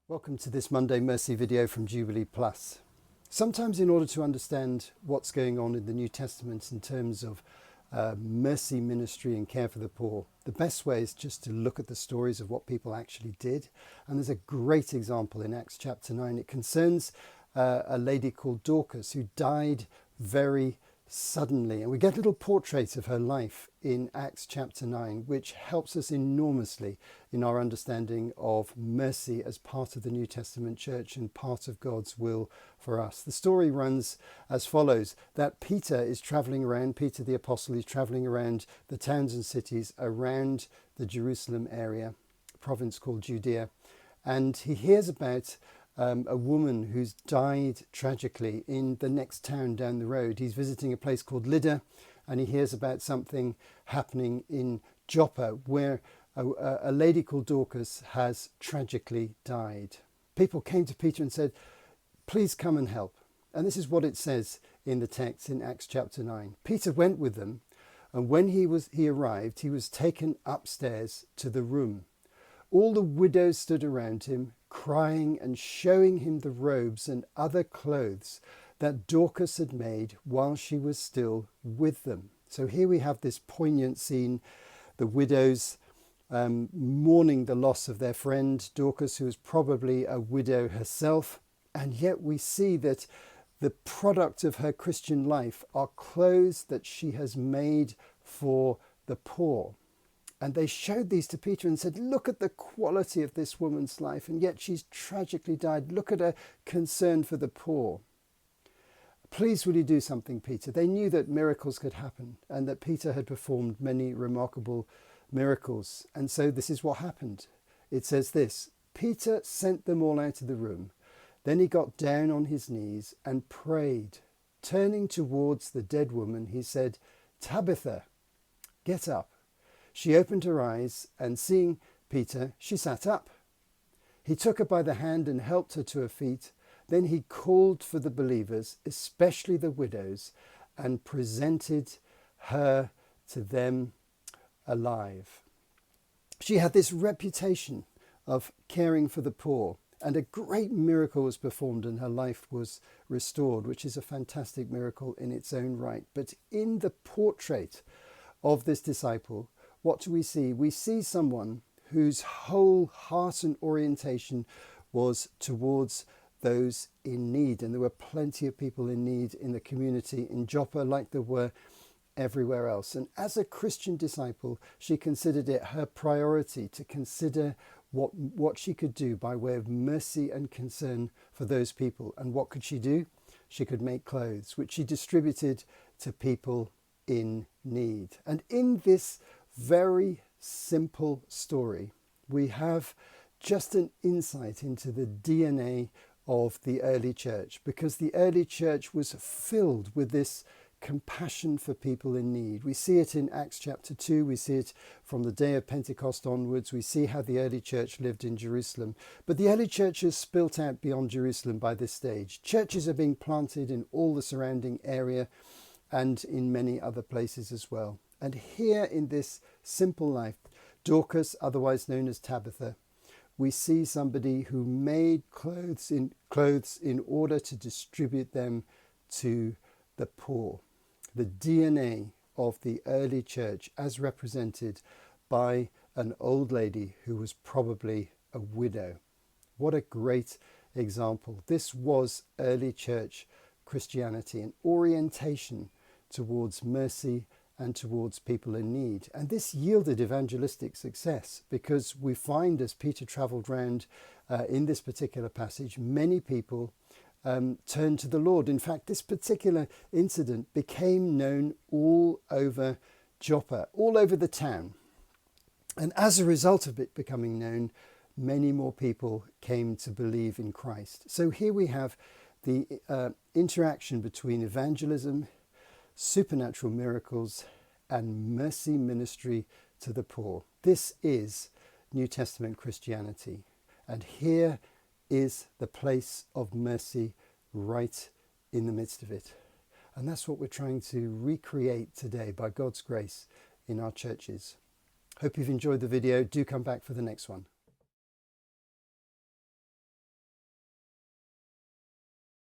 Welcome to this Monday Mercy video from Jubilee Plus. Sometimes in order to understand what's going on in the New Testament in terms of mercy ministry and care for the poor, the best way is just to look at the stories of what people actually did. And there's a great example in Acts chapter 9. It concerns a lady called Dorcas who died very suddenly. And we get a little portrait of her life in Acts chapter 9, which helps us enormously in our understanding of mercy as part of the New Testament church and part of God's will for us. The story runs as follows, that Peter is traveling around, Peter the Apostle is traveling around the towns and cities around the Jerusalem area, a province called Judea, and he hears about a woman who's died tragically in the next town down the road. He's visiting a place called Lydda, and he hears about something happening in Joppa where a lady called Dorcas has tragically died. People came to Peter and said, please come and help. And this is what it says in the text in Acts chapter 9. Peter went with them, and when he arrived, he was taken upstairs to the room. All the widows stood around him, crying and showing him the robes and other clothes that Dorcas had made while she was still with them. So here we have this poignant scene, the widows mourning the loss of their friend Dorcas, who was probably a widow herself. And yet we see that the product of her Christian life are clothes that she has made for the poor. And they showed these to Peter and said, look at the quality of this woman's life, and yet she's tragically died. Look at her concern for the poor. Please will you do something, Peter? They knew that miracles could happen and that Peter had performed many remarkable miracles. And so this is what happened. It says this, Peter sent them all out of the room. Then he got down on his knees and prayed. Turning towards the dead woman, he said, Tabitha, get up. She opened her eyes, and seeing Peter, she sat up. He took her by the hand and helped her to her feet. Then he called for the believers, especially the widows, and presented her to them alive. She had this reputation of caring for the poor, and a great miracle was performed and her life was restored, which is a fantastic miracle in its own right. But in the portrait of this disciple, what do we see? We see someone whose whole heart and orientation was towards those in need. And there were plenty of people in need in the community in Joppa, like there were everywhere else. And as a Christian disciple, she considered it her priority to consider what she could do by way of mercy and concern for those people. And what could she do? She could make clothes, which she distributed to people in need. And in this very simple story, we have just an insight into the DNA of the early church, because the early church was filled with this compassion for people in need. We see it in Acts chapter 2, we see it from the day of Pentecost onwards, we see how the early church lived in Jerusalem. But the early church has spilt out beyond Jerusalem by this stage. Churches are being planted in all the surrounding area and in many other places as well. And here in this simple life, Dorcas, otherwise known as Tabitha, we see somebody who made clothes in order to distribute them to the poor. The DNA of the early church as represented by an old lady who was probably a widow. What a great example. This was early church Christianity, an orientation towards mercy and towards people in need. And this yielded evangelistic success, because we find as Peter travelled round in this particular passage, many people turned to the Lord. In fact, this particular incident became known all over Joppa, all over the town. And as a result of it becoming known, many more people came to believe in Christ. So here we have the interaction between evangelism, supernatural miracles, and mercy ministry to the poor. This is New Testament Christianity. And here is the place of mercy right in the midst of it. And that's what we're trying to recreate today by God's grace in our churches. Hope you've enjoyed the video. Do come back for the next one.